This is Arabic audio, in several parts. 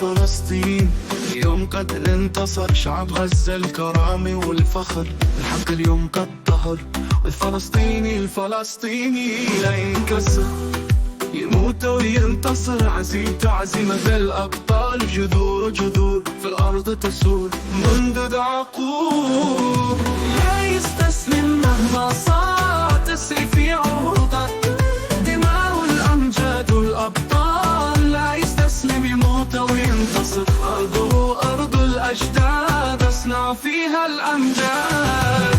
فلسطين. اليوم قد انتصر شعب غزة الكرامة والفخر، الحق اليوم قد ظهر، الفلسطيني لا ينكسر، يموت وينتصر. عزيمة الأبطال، جذور في الأرض تسود منذ عقود. لا يستسلم مهما صار، تسري في عروقه دماء الأمجاد والأبطال. لا يستسلم، يموت وينتصر. أرضه أرض الأجداد، أصنع فيها الأمجاد.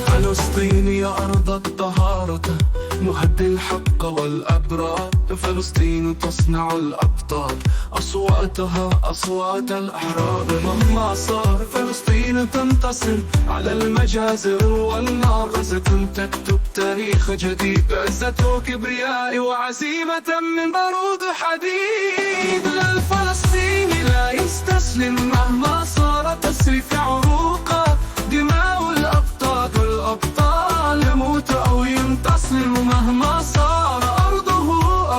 فلسطين يا أرض الطهارة، نهدي الحق والأبرار. فلسطين تصنع الأبطال، أصواتها أصوات الأحرار. مهما صار فلسطين تنتصر على المجازر والنار. غزة تكتب تاريخ جديد، بعزة وكبرياء وعزيمة من بارود حديد. للفلسطيني لا يستسلم مهما صار، تسري في عروقه دماء الأبطال والأبطال. يموت أو ينتصر مهما صار، أرضه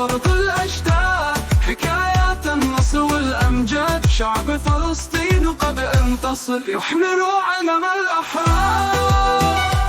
أرض الأجداد، حكايات النصر والأمجاد. شعب فلسطين قد انتصر، يحمل علم الأحرار.